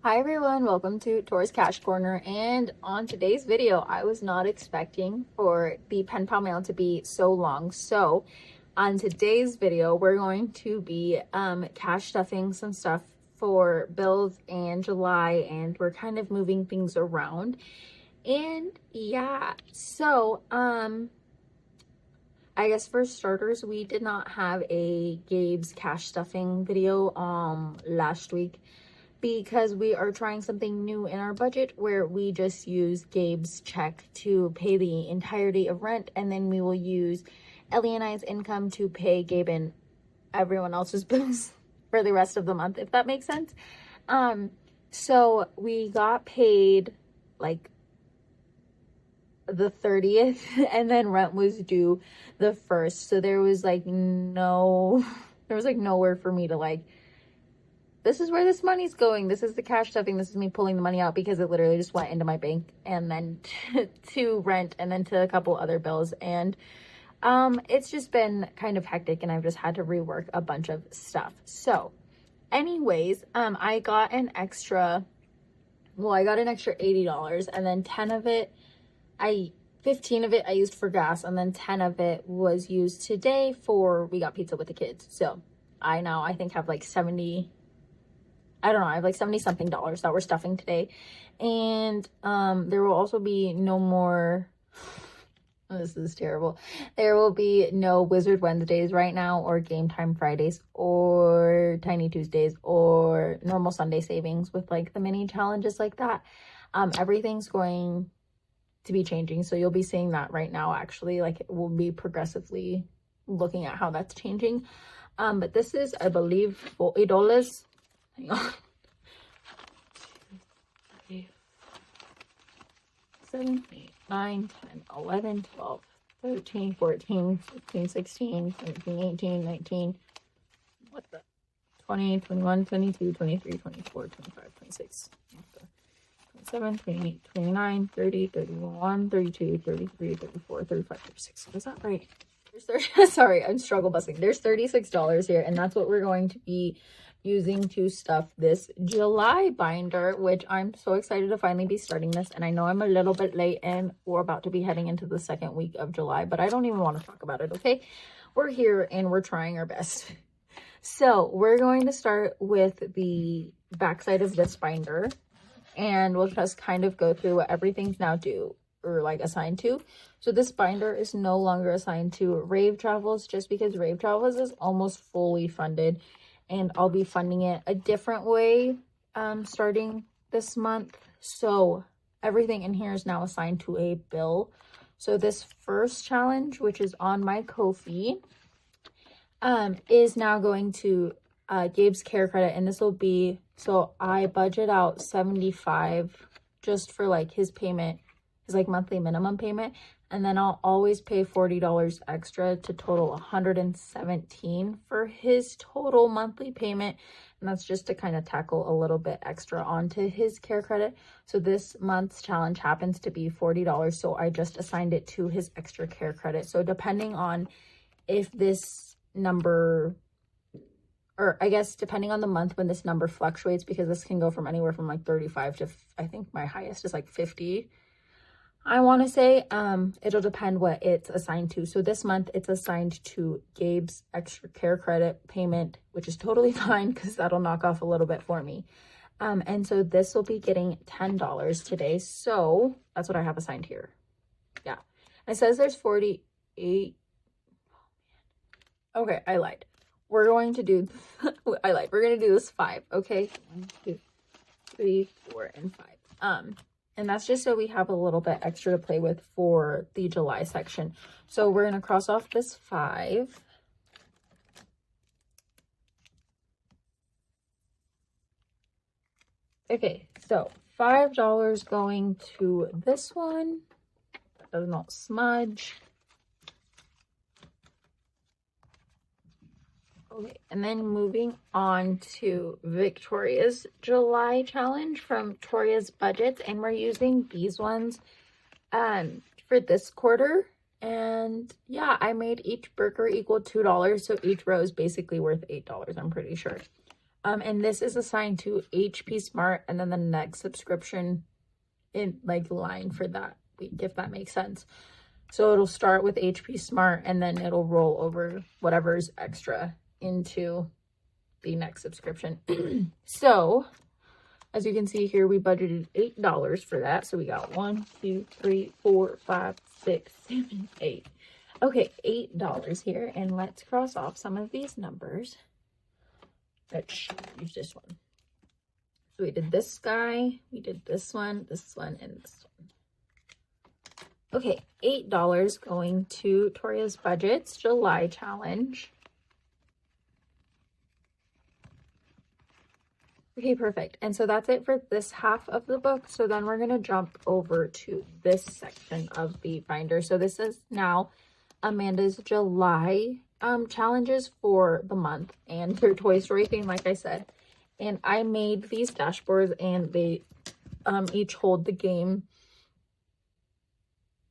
Hi everyone, welcome to TorsCashCorner, and on today's video, I was not expecting for the pen pal mail to be so long. So on today's video, we're going to be cash stuffing some stuff for bills and July, and we're kind of moving things around. And yeah, so I guess for starters, we did not have a Gabe's cash stuffing video last week, because we are trying something new in our budget where we just use Gabe's check to pay the entirety of rent, and then we will use Ellie and I's income to pay Gabe and everyone else's bills for the rest of the month, if that makes sense. So we got paid like the 30th, and then rent was due the 1st, so there was nowhere for me to this is where this money's going, this is the cash stuffing, this is me pulling the money out, because it literally just went into my bank and then to rent and then to a couple other bills. And it's just been kind of hectic, and I've just had to rework a bunch of stuff. So anyways, I got an extra $80, and then 15 of it I used for gas, and then 10 of it was used today we got pizza with the kids. So I think have like 70, I don't know, I have like 70 something dollars that we're stuffing today. And there will also be no more, this is terrible, there will be no Wizard Wednesdays right now, or Game Time Fridays, or Tiny Tuesdays, or normal Sunday savings with like the mini challenges like that. Everything's going to be changing, so you'll be seeing that right now. Actually, like, it will be progressively looking at how that's changing. But this is, I believe, $8. Hang on. 2, 3, 7, 8, 9, 10, 11, 12, 13, 14, 15, 16, 17, 18, 19, what the, 20, 21, 22, 23, 24, 25, 26, 27, 28, 29, 30, 31, 32, 33, 34, 35, 36. Was that right? Sorry, I'm struggle busting. There's $36 here, and that's what we're going to be using to stuff this July binder, which I'm so excited to finally be starting this. And I know I'm a little bit late, and we're about to be heading into the second week of July, but I don't even want to talk about it, okay? We're here and we're trying our best. So we're going to start with the backside of this binder, and we'll just kind of go through what everything's now due or like assigned to. So this binder is no longer assigned to Rave Travels, just because Rave Travels is almost fully funded, and I'll be funding it a different way starting this month. So everything in here is now assigned to a bill. So this first challenge, which is on my Kofi, is now going to Gabe's care credit, and this will be, so I budget out $75 just for like his payment, his like monthly minimum payment, and then I'll always pay $40 extra to total $117 for his total monthly payment. And that's just to kind of tackle a little bit extra onto his care credit. So this month's challenge happens to be $40, so I just assigned it to his extra care credit. So depending on if this number, or I guess depending on the month when this number fluctuates, because this can go from anywhere from like 35 to, I think my highest is like 50, I want to say. It'll depend what it's assigned to. So this month it's assigned to Gabe's extra care credit payment, which is totally fine because that'll knock off a little bit for me. And so this will be getting $10 today. So that's what I have assigned here. Yeah. It says there's 48. Okay, I lied. We're going to do, I lied. We're going to do this 5. Okay. 1, 2, 3, 4, and 5. And that's just so we have a little bit extra to play with for the July section. So we're going to cross off this 5. Okay, so $5 going to this one. That does not smudge. Okay, and then moving on to Victoria's July challenge from TorsCashCorner, and we're using these ones for this quarter. And yeah, I made each burger equal $2, so each row is basically worth $8, I'm pretty sure. And this is assigned to HP Smart and then the next subscription in like line for that week, if that makes sense. So it'll start with HP Smart and then it'll roll over whatever's extra into the next subscription. So as you can see here, we budgeted $8 for that. So we got 1, 2, 3, 4, 5, 6, 7, 8. Okay, $8 here. And let's cross off some of these numbers. Let's use this one. So we did this guy, we did this one, and this one. Okay, $8 going to Toria's Budgets July challenge. Okay, perfect. And so that's it for this half of the book. So then we're going to jump over to this section of the binder. So this is now Amanda's July challenges for the month and their Toy Story theme, like I said. And I made these dashboards and they each hold the game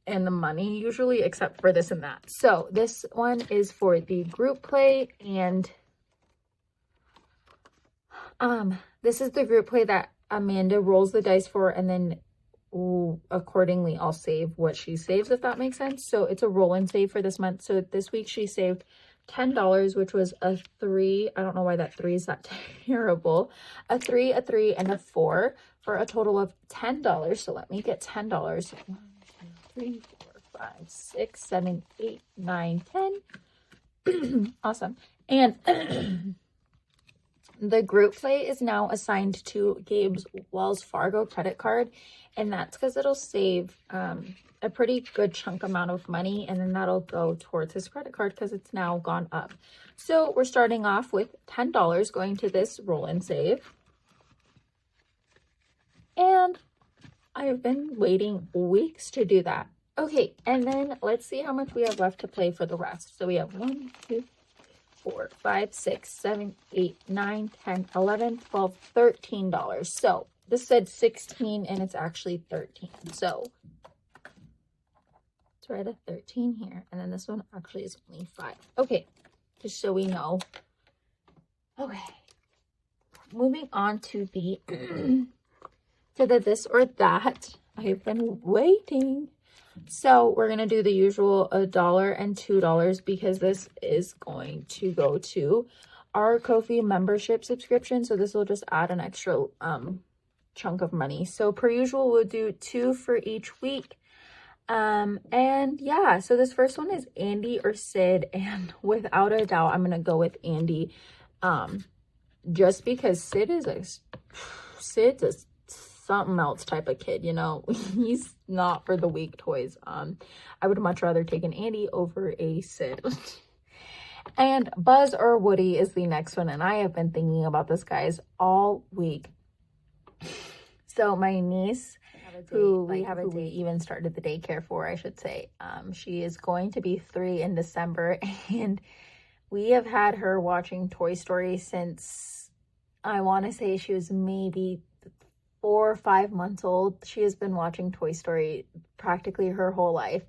and the money usually, except for this and that. So this one is for the group play, and this is the group play that Amanda rolls the dice for, and then accordingly I'll save what she saves, if that makes sense. So it's a roll and save for this month. So this week she saved $10, which was a 3. I don't know why that 3 is that terrible. A 3, a 3, and a 4 for a total of $10. So let me get $10. 1, 2, 3, 4, 5, 6, 7, 8, 9, 10. Awesome. And the group play is now assigned to Gabe's Wells Fargo credit card, and that's because it'll save a pretty good chunk amount of money, and then that'll go towards his credit card because it's now gone up. So we're starting off with $10 going to this roll and save. And I've been waiting weeks to do that. Okay, and then let's see how much we have left to play for the rest. So we have 1, 2, 4, 5, 6, 7, 8, 9, 10, 11, 12, $13. So this said 16 and it's actually 13. So let's write a 13 here. And then this one actually is only 5. Okay, just so we know. Okay, moving on to the to the this or that. I've been waiting. So we're going to do the usual $1 and $2 because this is going to go to our Kofi membership subscription. So this will just add an extra chunk of money. So per usual, we'll do 2 for each week. And yeah, so this first one is Andy or Sid. And without a doubt, I'm going to go with Andy. Just because Sid's a something else type of kid, you know. He's not for the weak toys. I would much rather take an Andy over a Sid. And Buzz or Woody is the next one, and I have been thinking about this, guys, all week. So my niece, who we even started the daycare for, I should say, she is going to be 3 in December, and we have had her watching Toy Story since, I want to say she was maybe 4 or 5 months old. She has been watching Toy Story practically her whole life.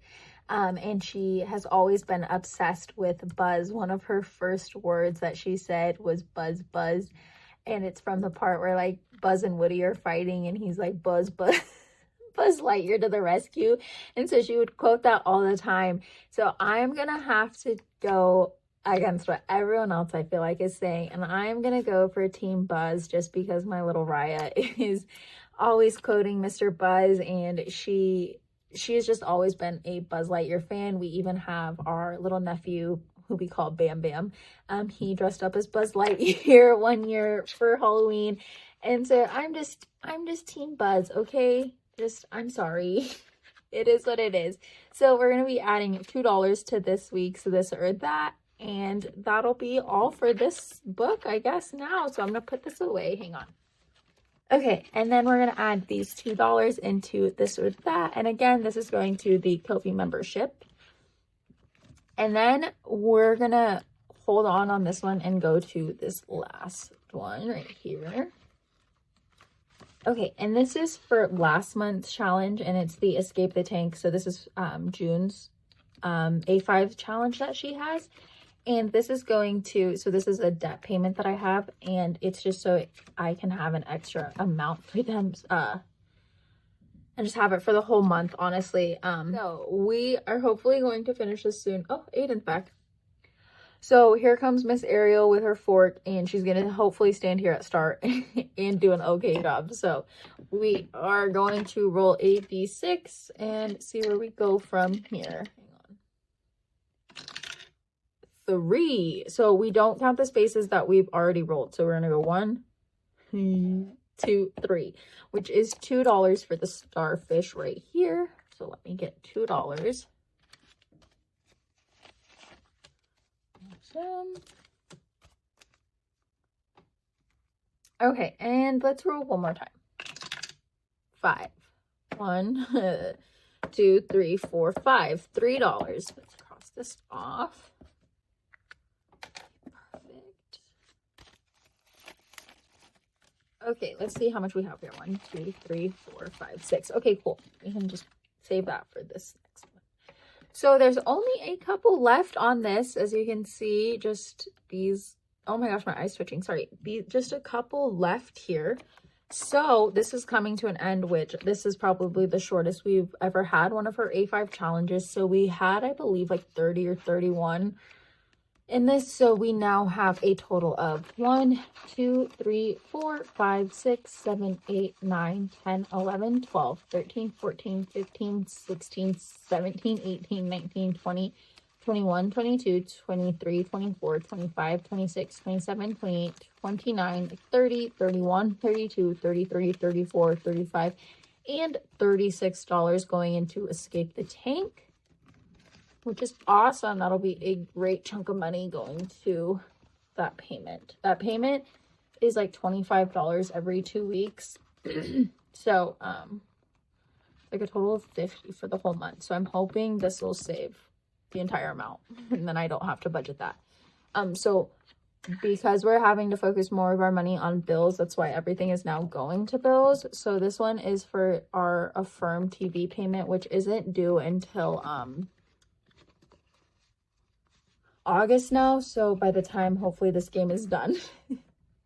And she has always been obsessed with Buzz. One of her first words that she said was Buzz, Buzz. And it's from the part where like Buzz and Woody are fighting and he's like, Buzz, Buzz, Buzz Lightyear to the rescue. And so she would quote that all the time. So I'm going to have to go against what everyone else I feel like is saying, and I'm gonna go for Team Buzz just because my little Raya is always quoting Mr. Buzz, and she has just always been a Buzz Lightyear fan. We even have our little nephew who we call Bam Bam. He dressed up as Buzz Lightyear one year for Halloween, and so I'm just Team Buzz, okay? I'm sorry. It is what it is. So we're gonna be adding $2 to this week's this or that. And that'll be all for this book, I guess, now. So I'm going to put this away. Hang on. Okay, and then we're going to add these $2 into this or that. And again, this is going to the Kofi membership. And then we're going to hold on this one and go to this last one right here. Okay, and this is for last month's challenge, and it's the Escape the Tank. So this is June's A5 challenge that she has. And this is going to, so this is a debt payment that I have, and it's just so I can have an extra amount for them, and just have it for the whole month, honestly. So we are hopefully going to finish this soon. Oh, Aiden's back. So here comes Miss Ariel with her fork, and she's going to hopefully stand here at start and do an okay job. So we are going to roll a d6 and see where we go from here. Hang on. 3. So we don't count the spaces that we've already rolled. So we're going to go 1, 2, 3, which is $2 for the starfish right here. So let me get $2. Okay, and let's roll one more time. 5. 1, 2, 3, 4, 5. $3. Let's cross this off. Perfect. Okay, let's see how much we have here. 1, 2, 3, 4, 5, 6. Okay, cool. We can just save that for this next one. So there's only a couple left on this, as you can see, just these, oh my gosh, my eye's twitching, sorry, just a couple left here. So this is coming to an end, which this is probably the shortest we've ever had one of her A5 challenges. So we had, I believe, like 30 or 31 in this. So we now have a total of 1, 2, 3, 4, 5, 6, 7, 8, 9, 10, 11, 12, 13, 14, 15, 16, 17, 18, 19, 20, 21, 22, 23, 24, 25, 26, 27, 28, 29, 30, 31, 32, 33, 34, 35, and $36 going into Escape the Tank, which is awesome. That'll be a great chunk of money going to that payment. That payment is like $25 every 2 weeks. So, like a total of $50 for the whole month. So I'm hoping this will save the entire amount, and then I don't have to budget that. So because we're having to focus more of our money on bills, that's why everything is now going to bills. So this one is for our Affirm TV payment, which isn't due until August now. So by the time hopefully this game is done,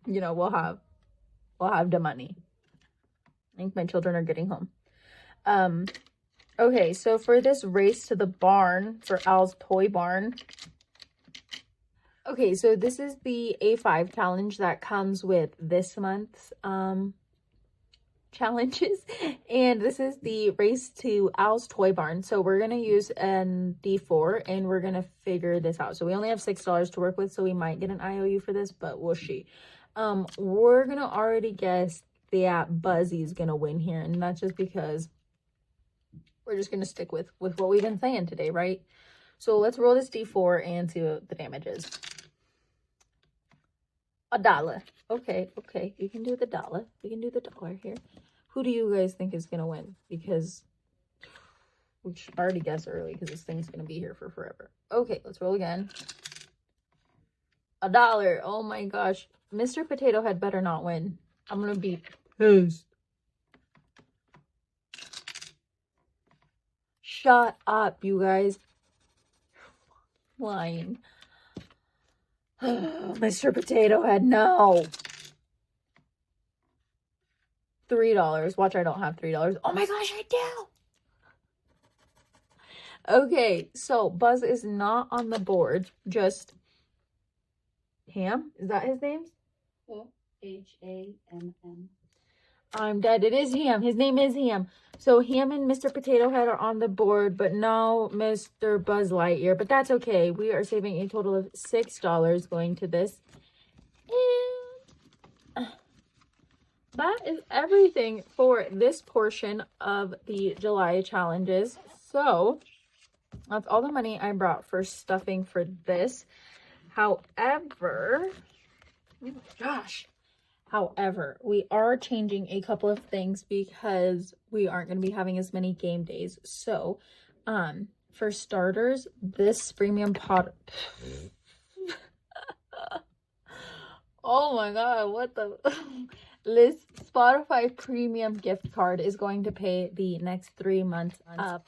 you know, we'll have the money. I think my children are getting home. Okay, so for this race to the barn, for Al's Toy Barn. Okay, so this is the A5 challenge that comes with this month's challenges. And this is the race to Al's Toy Barn. So we're going to use an D4 and we're going to figure this out. So we only have $6 to work with, so we might get an IOU for this, but we'll see. We're going to already guess that Buzzy's going to win here. And that's just because we're just going to stick with what we've been saying today, right? So let's roll this D4 and see what the damage is. $1. Okay. You can do the dollar. We can do the dollar here. Who do you guys think is going to win? Because we should already guess early because this thing's going to be here for forever. Okay, let's roll again. $1. Oh my gosh. Mr. Potato Head better not win. I'm going to be pissed. Shut up, you guys. Lying. Mr. Potato Head, no. $3. Watch, I don't have $3. Oh my gosh, I do. Okay, so Buzz is not on the board. Just Ham. Is that his name? Hamm. I'm dead. It is Ham. His name is Ham. So Ham and Mr. Potato Head are on the board, but no Mr. Buzz Lightyear. But that's okay. We are saving a total of $6 going to this. And that is everything for this portion of the July challenges. So that's all the money I brought for stuffing for this. However, oh my gosh. However, we are changing a couple of things because we aren't going to be having as many game days. So, for starters, this premium pot. Oh my god, what the? This Spotify premium gift card is going to pay the next 3 months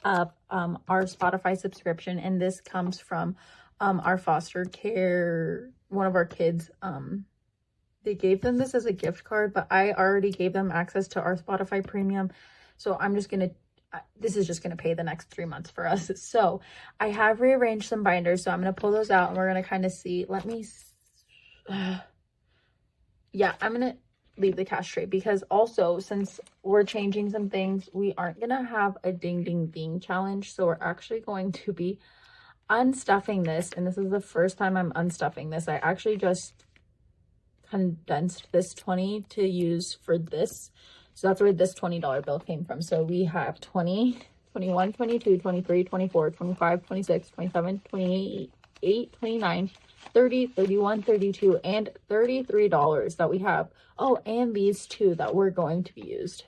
of our Spotify subscription, and this comes from our foster care, one of our kids, they gave them this as a gift card, but I already gave them access to our Spotify premium. So I'm just going to, this is just going to pay the next 3 months for us. So I have rearranged some binders. So I'm going to pull those out and we're going to kind of see. Let me, yeah, I'm going to leave the cash tray because also since we're changing some things, we aren't going to have a ding ding ding challenge. So we're actually going to be unstuffing this. And this is the first time I'm unstuffing this. I actually just condensed this 20 to use for this. So that's where this $20 bill came from. So we have 20, 21, 22, 23, 24, 25, 26, 27, 28, 29, 30, 31, 32, and $33 that we have. Oh, and these two that we're going to be used.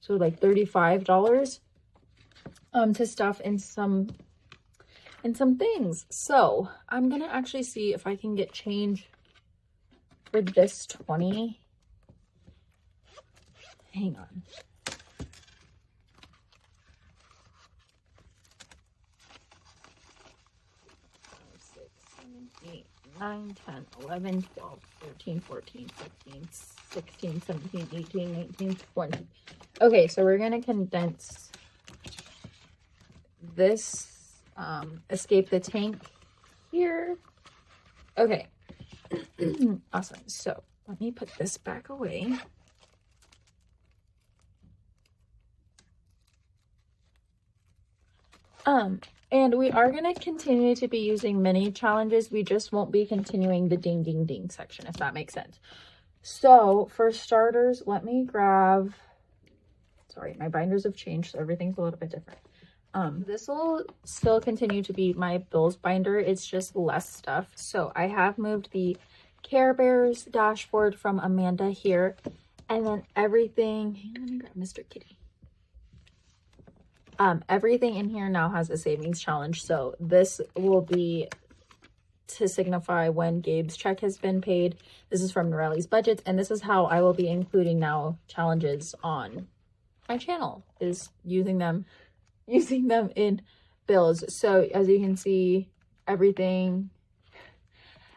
So like $35 to stuff in some things. So I'm gonna actually see if I can get change for this 20. Hang on. 6, 7, 8, 9, 10, 11, 12, 13, 14, 15, 16, 17, 18, 19, 20. Okay, so we're gonna condense this escape the tank here. Okay. Awesome. So let me put this back away. And we are going to continue to be using mini challenges. We just won't be continuing the ding ding ding section, if that makes sense. So for starters, let me grab, sorry, my binders have changed, so everything's a little bit different. This will still continue to be my bills binder. It's just less stuff. So I have moved the Care Bears dashboard from Amanda here, and then everything, let me grab Mr. Kitty. Everything in here now has a savings challenge. So this will be to signify when Gabe's check has been paid. This is from norelisbudgets, and this is how I will be including now challenges on my channel, is using them in bills. So as you can see, everything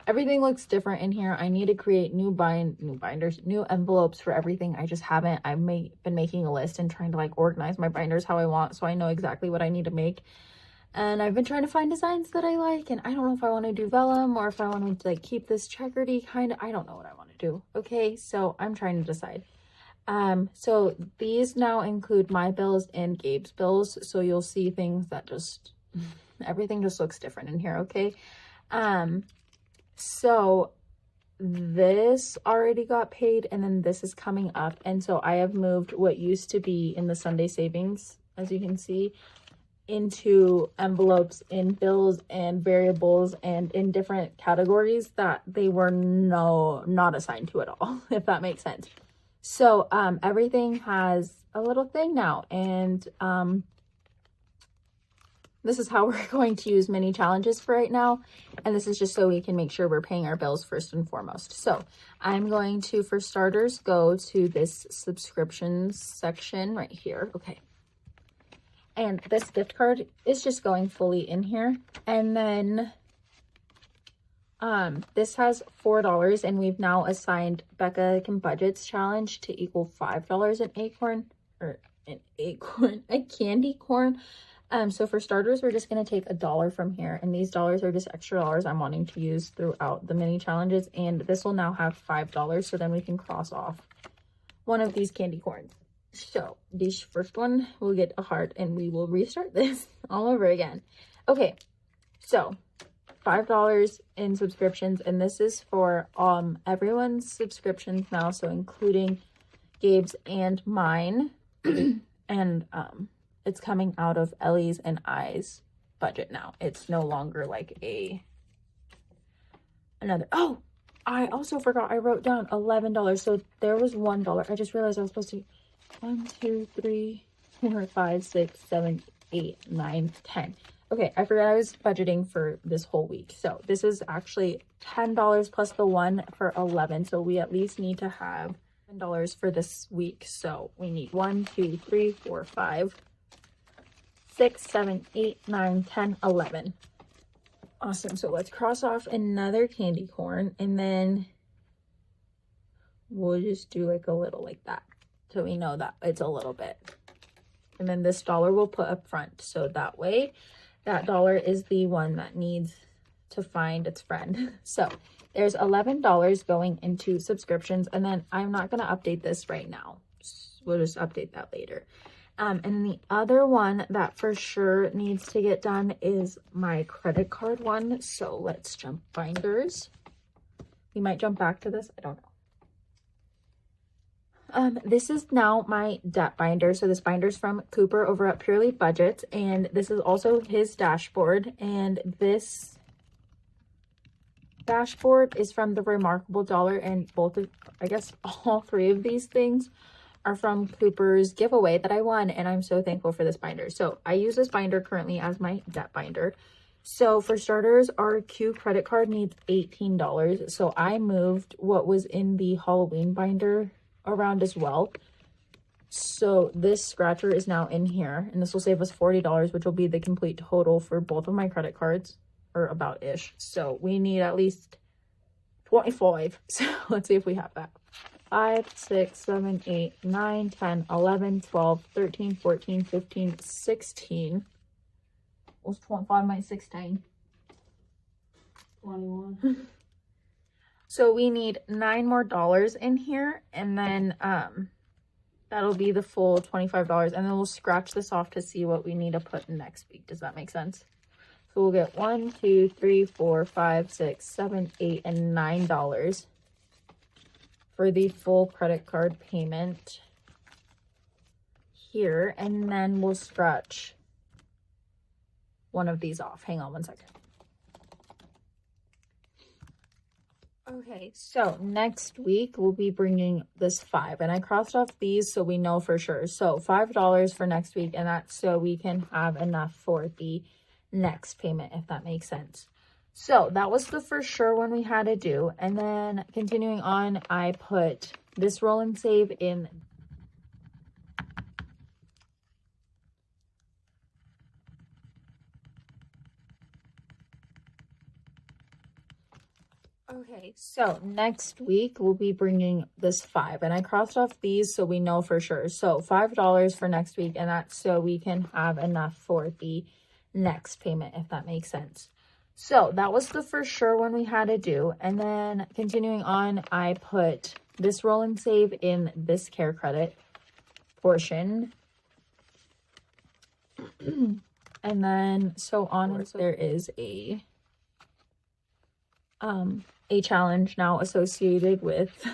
looks different in here. I need to create new binders, new envelopes for everything. I just haven't. I've been making a list and trying to like organize my binders how I want, so I know exactly what I need to make. And I've been trying to find designs that I like, and I don't know if I want to do vellum or if I want to like keep this checkery kind of. I don't know what I want to do. Okay, so I'm trying to decide. So these now include my bills and Gabe's bills, so you'll see things that just, everything just looks different in here. Okay. So this already got paid, and then this is coming up, and so I have moved what used to be in the Sunday savings, as you can see, into envelopes in bills and variables and in different categories that they were not assigned to at all, if that makes sense. So everything has a little thing now, and this is how we're going to use mini challenges for right now. And this is just so we can make sure we're paying our bills first and foremost. So I'm going to, for starters, go to this subscriptions section right here. Okay. And this gift card is just going fully in here. And then this has $4, and we've now assigned Becca Can Budgets challenge to equal $5 a candy corn. So for starters, we're just going to take $1 from here, and these dollars are just extra dollars I'm wanting to use throughout the mini challenges, and this will now have $5, so then we can cross off one of these candy corns. So this first one will get a heart, and we will restart this all over again. Okay, so $5 in subscriptions, and this is for everyone's subscriptions now, so including Gabe's and mine. And it's coming out of Ellie's and I's budget now. It's no longer like another. Oh, I also forgot I wrote down $11. So there was $1. I just realized I was supposed to 1, 2, 3, 4, 5, 6, 7, 8, 9, 10. Okay, I forgot I was budgeting for this whole week. So this is actually $10 plus the one for 11. So we at least need to have $10 for this week. So we need 1, 2, 3, 4, 5, 6, 7, 8, 9, 10, 11. Awesome. So let's cross off another candy corn, and then we'll just do like a little like that, so we know that it's a little bit. And then this dollar we'll put up front, so that way that dollar is the one that needs to find its friend. So there's $11 going into subscriptions, and then I'm not going to update this right now. We'll just update that later. And then the other one that for sure needs to get done is my credit card one. So let's jump binders. We might jump back to this. I don't know. This is now my debt binder. So this binder's from Cooper over at purelybugets, and this is also his dashboard. And this dashboard is from the Remarkable Dollar, and both of, I guess all three of these things are from Cooper's giveaway that I won, and I'm so thankful for this binder. So I use this binder currently as my debt binder. So for starters, our Q credit card needs $18. So I moved what was in the Halloween binder around as well. So this scratcher is now in here, and this will save us $40, which will be the complete total for both of my credit cards, or about ish. So we need at least 25. So let's see if we have that. 5, 6, 7, 8, 9, 10, 11, 12, 13, 14, 15, 16. What's 25 minus 16? 21. So we need $9 more in here, and then that'll be the full $25, and then we'll scratch this off to see what we need to put in next week. Does that make sense? So we'll get 1, 2, 3, 4, 5, 6, 7, 8, and $9 for the full credit card payment here, and then we'll scratch one of these off. Hang on one second. Okay, so next week we'll be bringing this 5, and I crossed off these so we know for sure. So $5 for next week, and that's so we can have enough for the next payment, if that makes sense. So that was the for sure one we had to do. And then continuing on, I put this roll and save in okay, so next week we'll be bringing this 5, and I crossed off these so we know for sure. So $5 for next week, and that's so we can have enough for the next payment, if that makes sense. So that was the for sure one we had to do. And then continuing on, I put this roll and save in this care credit portion. And then so on, there is a challenge now associated with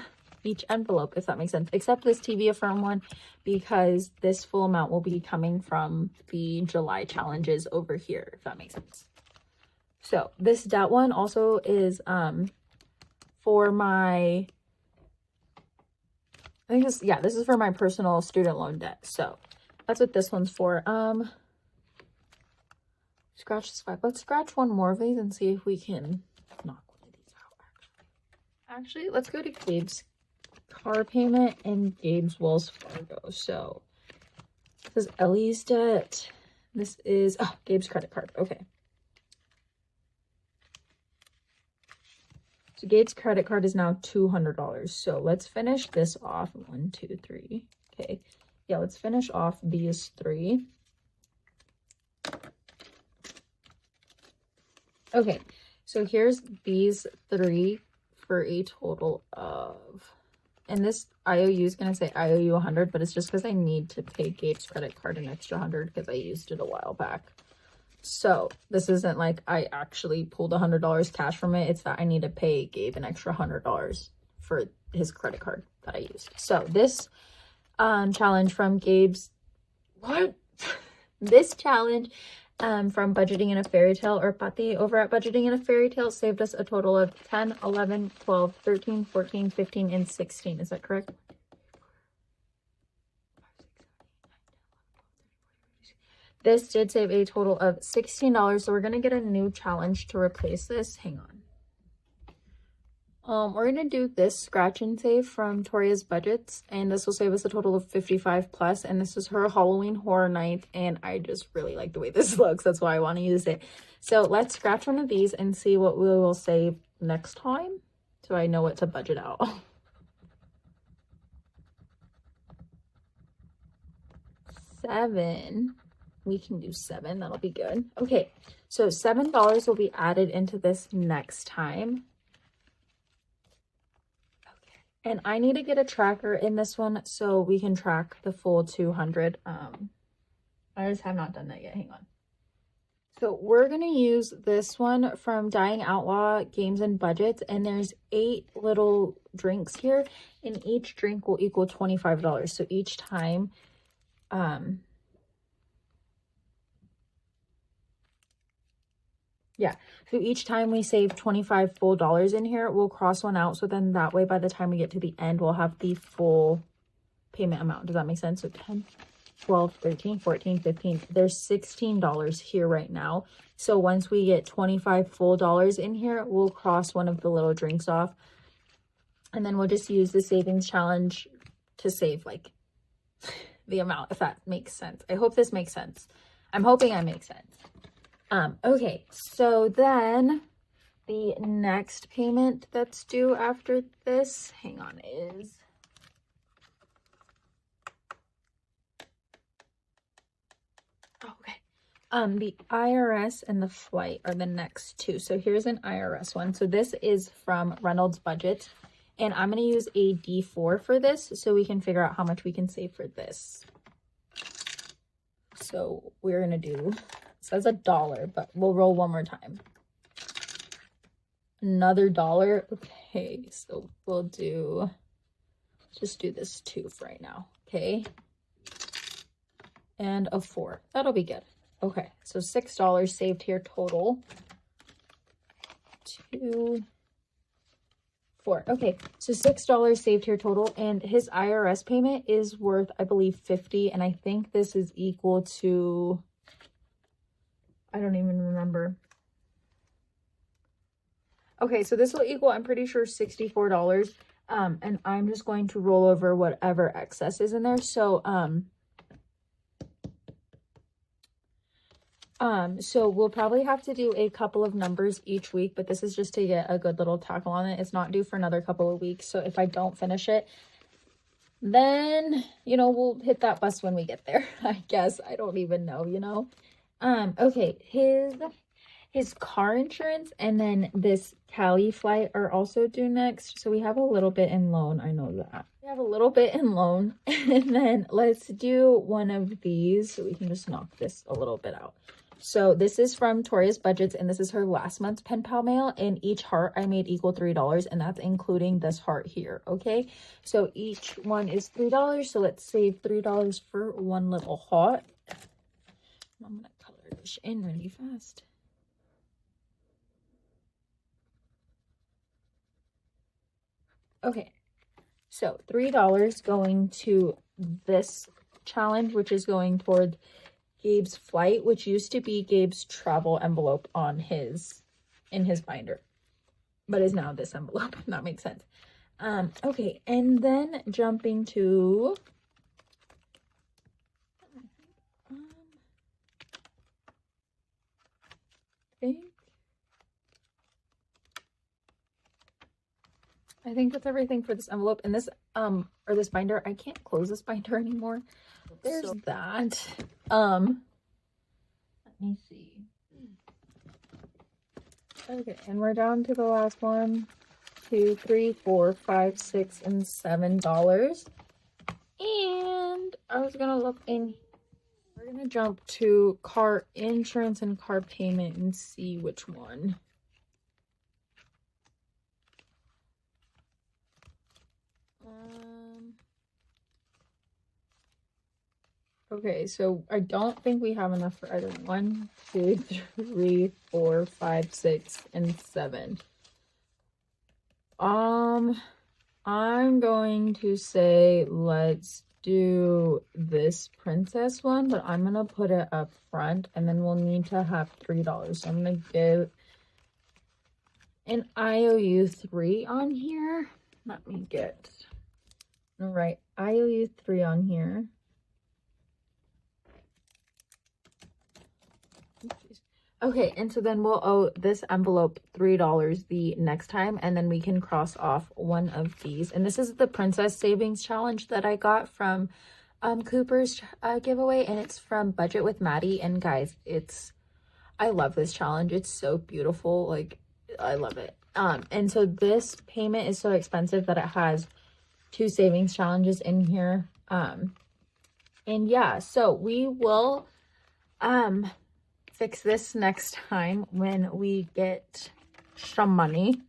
each envelope, if that makes sense, except this TV Affirm one, because this full amount will be coming from the July challenges over here, if that makes sense. So this debt one also is for my, I think this, yeah, this is for my personal student loan debt. So that's what this one's for. Scratch this 5. Let's scratch one more of these and see if we can knock one of these out. Actually, let's go to Gabe's car payment and Gabe's Wells Fargo. So this is Ellie's debt. This is Gabe's credit card. Okay. So Gabe's credit card is now $200. So let's finish this off. 1, 2, 3. Okay. Yeah, let's finish off these 3. Okay. So here's these 3 for a total of, and this IOU is going to say I owe you 100, but it's just because I need to pay Gabe's credit card an extra 100 because I used it a while back. So this isn't like I actually pulled $100 cash from it. It's that I need to pay Gabe an extra $100 for his credit card that I used. So this challenge from Gabe's, this challenge from Budgeting in a Fairy Tale, or Pati over at Budgeting in a Fairy Tale, saved us a total of 10, 11, 12, 13, 14, 15, and 16. Is that correct? This did save a total of $16, so we're going to get a new challenge to replace this. Hang on. We're gonna do this scratch and save from Toria's Budgets, and this will save us a total of 55 plus, and this is her Halloween Horror Night, and I just really like the way this looks. That's why I want to use it. So let's scratch one of these and see what we will save next time, so I know what to budget out. $7. We can do 7. That'll be good. Okay, so $7 will be added into this next time. And I need to get a tracker in this one so we can track the full 200. I just have not done that yet. Hang on. So we're going to use this one from Dying Outlaw Games and Budgets. And there's 8 little drinks here. And each drink will equal $25. So each time, yeah, so each time we save 25 full dollars in here, we'll cross one out. So then that way, by the time we get to the end, we'll have the full payment amount. Does that make sense? So 10, 12, 13, 14, 15. There's $16 here right now. So once we get 25 full dollars in here, we'll cross one of the little drinks off. And then we'll just use the savings challenge to save like the amount, if that makes sense. I hope this makes sense. I'm hoping I make sense. Okay, so then the next payment that's due after this, hang on, is the IRS and the flight are the next two. So here's an IRS one. So this is from Reynolds Budget, and I'm going to use a D4 for this so we can figure out how much we can save for this. So we're going to do, it says $1, but we'll roll one more time. Another $1. Okay, so we'll do, just do this 2 for right now. Okay. And a 4. That'll be good. Okay, so $6 saved here total. 2, 4. Okay, so $6 saved here total, and his IRS payment is worth, I believe, $50, and I think this is equal to, I don't even remember. Okay, so this will equal, I'm pretty sure, $64, and I'm just going to roll over whatever excess is in there. So, so we'll probably have to do a couple of numbers each week, but this is just to get a good little tackle on it. It's not due for another couple of weeks. So if I don't finish it, then, you know, we'll hit that bus when we get there, I guess. I don't even know, you know. Okay, his car insurance and then this Cali flight are also due next. So we have a little bit in loan. I know that. We have a little bit in loan. And then let's do one of these so we can just knock this a little bit out. So this is from Toria's Budgets, and this is her last month's pen pal mail, and each heart I made equal $3, and that's including this heart here. Okay, so each one is $3, so let's save $3 for one little heart. I'm gonna color this in really fast. Okay, so $3 going to this challenge, which is going toward Gabe's flight, which used to be Gabe's travel envelope on in his binder, but is now this envelope, if that makes sense. Okay, and then jumping to I think that's everything for this envelope. And this or this binder, I can't close this binder anymore. There's that. Let me see. Okay, and we're down to the last one. 2, 3, 4, 5, 6, and $7. And I was gonna look in. We're gonna jump to car insurance and car payment and see which one. Okay, so I don't think we have enough for either 1, 2, 3, 4, 5, 6, and 7. I'm going to say let's do this princess one, but I'm gonna put it up front, and then we'll need to have $3. So I'm gonna give an IOU 3 on here. Let me get, all right, IOU 3 on here. Okay, and so then we'll owe this envelope $3 the next time, and then we can cross off one of these. And this is the Princess Savings Challenge that I got from Cooper's giveaway, and it's from Budget with Maddie. And guys, I love this challenge. It's so beautiful. Like, I love it. And so this payment is so expensive that it has 2 savings challenges in here. And yeah, so we will fix this next time when we get some money.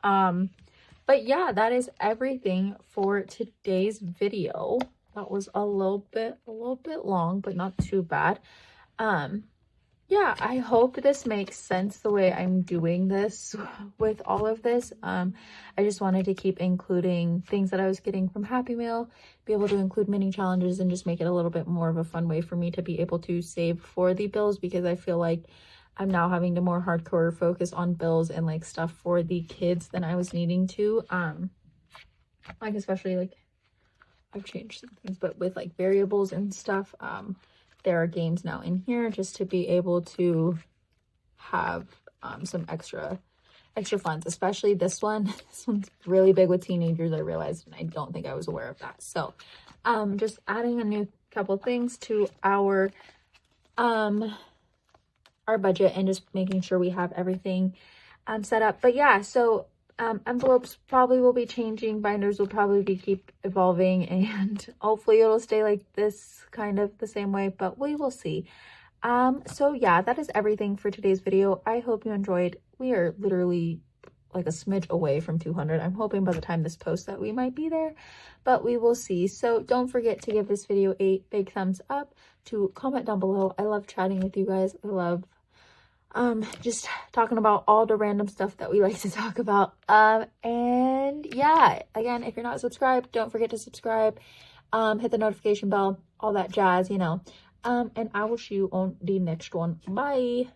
But yeah, that is everything for today's video. That was a little bit long, but not too bad. Yeah, I hope this makes sense the way I'm doing this with all of this. I just wanted to keep including things that I was getting from Happy Meal, be able to include mini challenges, and just make it a little bit more of a fun way for me to be able to save for the bills, because I feel like I'm now having to more hardcore focus on bills and like stuff for the kids than I was needing to. Like especially like I've changed some things, but with like variables and stuff, there are games now in here just to be able to have some extra funds, especially this one. This one's really big with teenagers, I realized, and I don't think I was aware of that. So just adding a new couple things to our budget and just making sure we have everything set up. But yeah, so envelopes probably will be changing, binders will probably keep evolving, and hopefully it'll stay like this, kind of the same way, but we will see. So yeah, that is everything for today's video. I hope you enjoyed. We are literally like a smidge away from 200. I'm hoping by the time this posts that we might be there, but we will see. So don't forget to give this video a big thumbs up, to comment down below. I love chatting with you guys. I love just talking about all the random stuff that we like to talk about. And yeah, again, if you're not subscribed, don't forget to subscribe, hit the notification bell, all that jazz, you know. And I will see you on the next one. Bye.